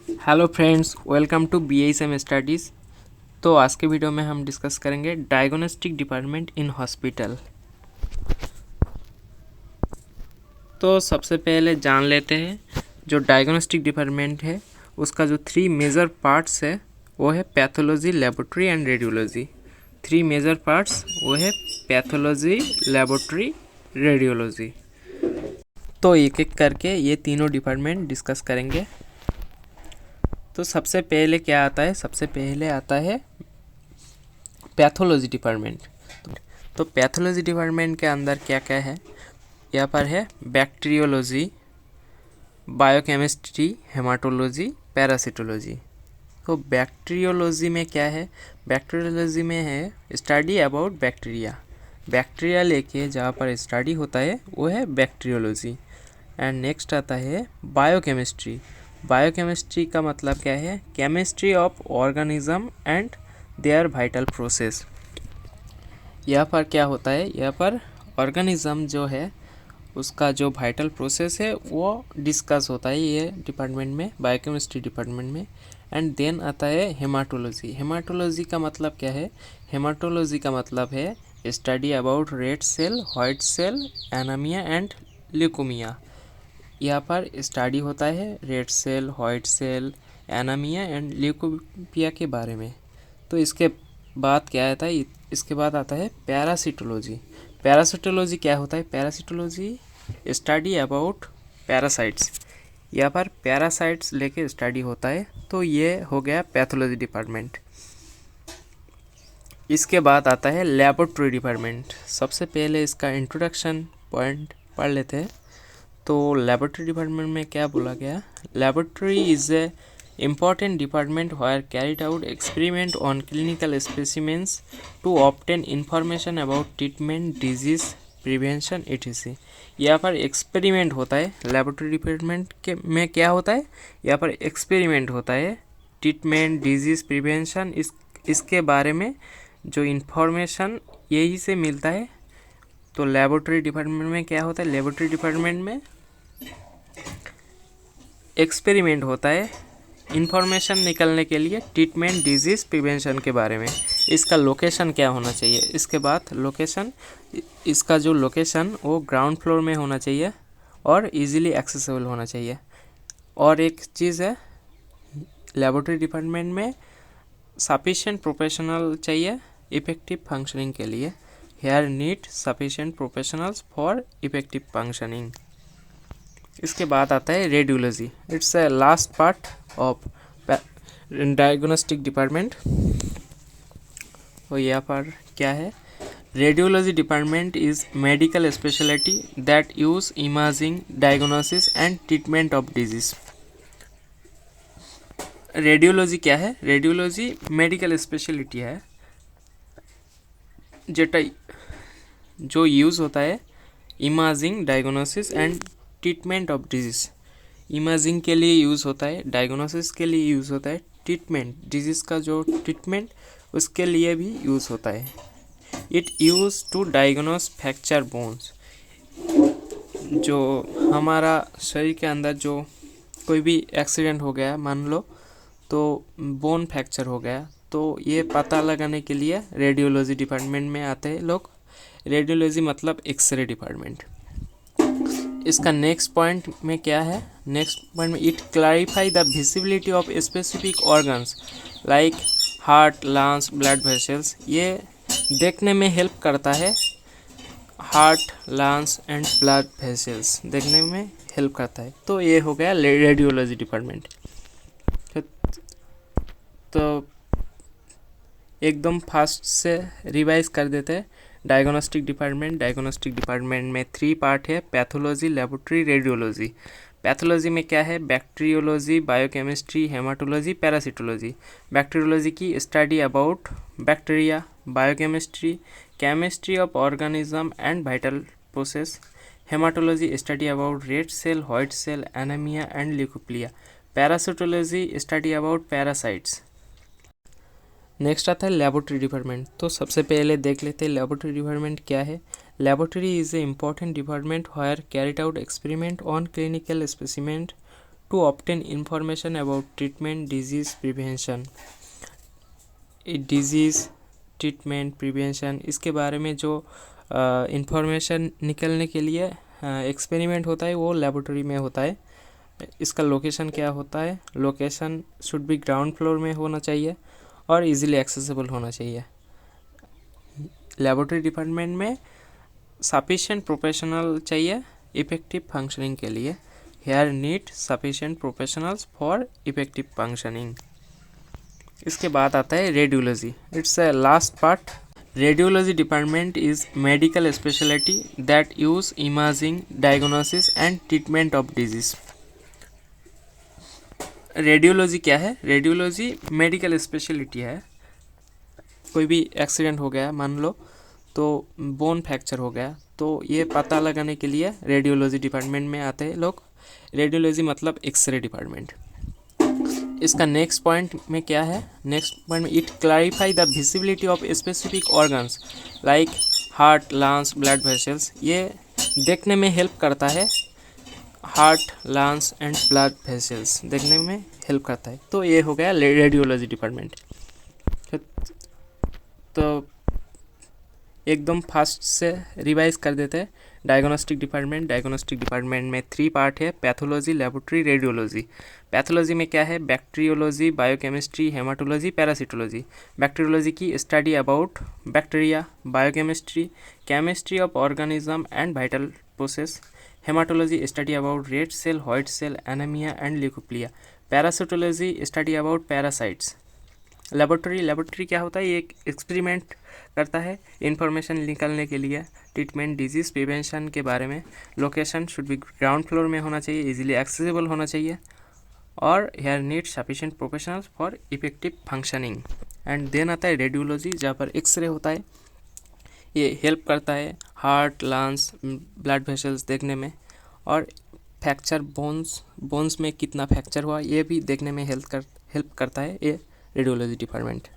Hello friends, welcome to BISM studies. तो आज के वीडियो में हम डिस्कस करेंगे डायग्नोस्टिक डिपार्टमेंट इन हॉस्पिटल। तो सबसे पहले जान लेते हैं जो डायग्नोस्टिक डिपार्टमेंट है उसका जो 3 मेजर पार्ट्स है वो है pathology, laboratory and radiology. 3 major parts वो है पैथोलॉजी, लेबोरेटरी, रेडियोलॉजी। तो एक एक करके ये तीनों डिपार्टमेंट डिस्कस करेंगे। तो सबसे पहले क्या आता है? सबसे पहले आता है पैथोलॉजी डिपार्टमेंट। तो पैथोलॉजी डिपार्टमेंट के अंदर क्या क्या है? यहाँ पर है बैक्टीरियोलॉजी, बायोकेमिस्ट्री, हेमाटोलॉजी, पैरासिटोलॉजी। तो बैक्टीरियोलॉजी में क्या है? बैक्टीरियोलॉजी में है स्टडी अबाउट बैक्टीरिया। बैक्टीरिया लेके जहाँ पर स्टडी होता है वो है बैक्टीरियोलॉजी। एंड नेक्स्ट आता है बायोकेमिस्ट्री। बायोकेमिस्ट्री का मतलब क्या है? Chemistry of organism and their vital process. यहाँ पर क्या होता है? यहाँ पर ऑर्गेनिज्म जो है उसका जो वाइटल प्रोसेस है वो डिस्कस होता है ये डिपार्टमेंट में, बायोकेमिस्ट्री डिपार्टमेंट में। एंड देन आता है हेमाटोलॉजी। हेमाटोलॉजी का मतलब क्या है? हेमाटोलॉजी का मतलब है study about red cell, white cell, anaemia and leukaemia. यहाँ पर स्टडी होता है red cell, white cell, anaemia and leukaemia के बारे में। तो इसके बाद क्या आता है? इसके बाद आता है पैरासिटोलॉजी। पैरासिटोलॉजी क्या होता है? Parasitology study about parasites. यहाँ पर पैरासाइट्स लेके स्टडी होता है। तो ये हो गया पैथोलॉजी डिपार्टमेंट। इसके बाद आता है लेबोरेटरी डिपार्टमेंट। सबसे पहले इसका इंट्रोडक्शन पॉइंट पढ़ लेते हैं। तो लेबोरेटरी डिपार्टमेंट में क्या बोला गया? Laboratory is A important department where carried out experiment on clinical specimens to obtain information about treatment, disease, prevention etc. यहाँ पर एक्सपेरिमेंट होता है। लेबोरेटरी डिपार्टमेंट के में क्या होता है? यहाँ पर एक्सपेरिमेंट होता है, ट्रीटमेंट, डिजीज़, प्रिवेंशन, इसके बारे में जो इन्फॉर्मेशन यही से मिलता है। तो लेबोरेटरी डिपार्टमेंट में क्या होता है? लेबोरेटरी डिपार्टमेंट में एक्सपेरिमेंट होता है इन्फॉर्मेशन निकलने के लिए ट्रीटमेंट, डिजीज़, प्रिवेंशन के बारे में। इसका लोकेशन क्या होना चाहिए? इसके बाद लोकेशन, इसका जो लोकेशन वो ग्राउंड फ्लोर में होना चाहिए और इजीली एक्सेसिबल होना चाहिए। और एक चीज़ है लेबोरेटरी डिपार्टमेंट में सफिशिएंट प्रोफेशनल चाहिए इफेक्टिव फंक्शनिंग के लिए। Here need sufficient professionals for effective functioning. इसके बाद आता है radiology. It's a last part of diagnostic department. तो यहाँ पर क्या है? Radiology department is medical speciality that use imaging, diagnosis and treatment of disease. Radiology क्या है? रेडियोलॉजी मेडिकल स्पेशलिटी है जेटा जो यूज़ होता है imaging, diagnosis and treatment of disease. Imaging के लिए यूज़ होता है, डायग्नोसिस के लिए यूज़ होता है, ट्रीटमेंट, डिजीज़ का जो ट्रीटमेंट उसके लिए भी यूज़ होता है। It use to diagnose fracture bones. जो हमारा शरीर के अंदर जो कोई भी एक्सीडेंट हो गया, मान लो तो बोन फ्रैक्चर हो गया, तो ये पता लगाने के लिए रेडियोलॉजी डिपार्टमेंट में आते हैं लोग। रेडियोलॉजी मतलब एक्सरे डिपार्टमेंट। इसका नेक्स्ट पॉइंट में क्या है? नेक्स्ट पॉइंट में it clarify the visibility of specific organs like heart, lungs, blood vessels. ये देखने में हेल्प करता है। Heart, lungs and blood vessels देखने में हेल्प करता है। तो ये हो गया रेडियोलॉजी डिपार्टमेंट। तो एकदम फास्ट से रिवाइज कर देते हैं डायग्नोस्टिक डिपार्टमेंट। डायग्नोस्टिक डिपार्टमेंट में 3 पार्ट है, पैथोलॉजी, लेबोरेटरी, रेडियोलॉजी। पैथोलॉजी में क्या है? Bacteriology, biochemistry, haematology, parasitology. Bacteriology की study about bacteria, biochemistry chemistry of organism and vital process, haematology study about red cell, white cell, anaemia and leukaemia, parasitology study about parasites. Next आता है laboratory department. तो सबसे पहले देख लेते हैं laboratory department क्या है। Laboratory is a important department where carried out experiment on clinical specimen to obtain information about treatment, disease prevention, disease treatment prevention, इसके बारे में जो इंफॉर्मेशन निकलने के लिए एक्सपेरिमेंट होता है वो लेबोरेटरी में होता है। इसका लोकेशन क्या होता है? Location should be ground floor में होना चाहिए और इजीली एक्सेसिबल होना चाहिए। लेबोरेटरी डिपार्टमेंट में सफिशिएंट प्रोफेशनल चाहिए इफेक्टिव फंक्शनिंग के लिए। Here need sufficient professionals for effective functioning. इसके बाद आता है radiology. It's a last part. Radiology department is medical speciality that use imaging, diagnosis and treatment of disease. Radiology क्या है? रेडियोलॉजी मेडिकल स्पेशलिटी है। कोई भी एक्सीडेंट हो गया मान लो, तो बोन फ्रैक्चर हो गया, तो ये पता लगाने के लिए रेडियोलॉजी डिपार्टमेंट में आते हैं लोग। रेडियोलॉजी मतलब एक्सरे डिपार्टमेंट। इसका नेक्स्ट पॉइंट में क्या है? नेक्स्ट पॉइंट में it clarify the visibility of specific organs like heart, lungs, blood vessels. ये देखने में हेल्प करता है। Heart, lungs and blood vessels देखने में हेल्प करता है। तो ये हो गया रेडियोलॉजी डिपार्टमेंट। तो एकदम फास्ट से रिवाइज कर देते हैं। Diagnostic department. डायग्नोस्टिक डिपार्टमेंट में 3 पार्ट है: पैथोलॉजी, लेबोरेटरी, रेडियोलॉजी। पैथोलॉजी में क्या है? Bacteriology, biochemistry, haematology, parasitology. Bacteriology की study about bacteria, biochemistry, chemistry of organism and vital process. Haematology study about red cell, white cell, anaemia and leukopenia. Parasitology study about parasites. Laboratory क्या होता है? ये एक experiment करता है information निकालने के लिए ट्रीटमेंट, डिजीज़ प्रिवेंशन के बारे में। Location should be ground floor में होना चाहिए, इजीली एक्सेसिबल होना चाहिए और here need sufficient professionals for effective functioning. And then आता है रेडियोलॉजी, जहाँ पर एक्सरे होता है। ये हेल्प करता है हार्ट, लंग्स, ब्लड वेसल्स देखने में और फ्रैक्चर, बोन्स में कितना फ्रैक्चर हुआ ये भी देखने में हेल्प करता है ये रेडियोलॉजी डिपार्टमेंट।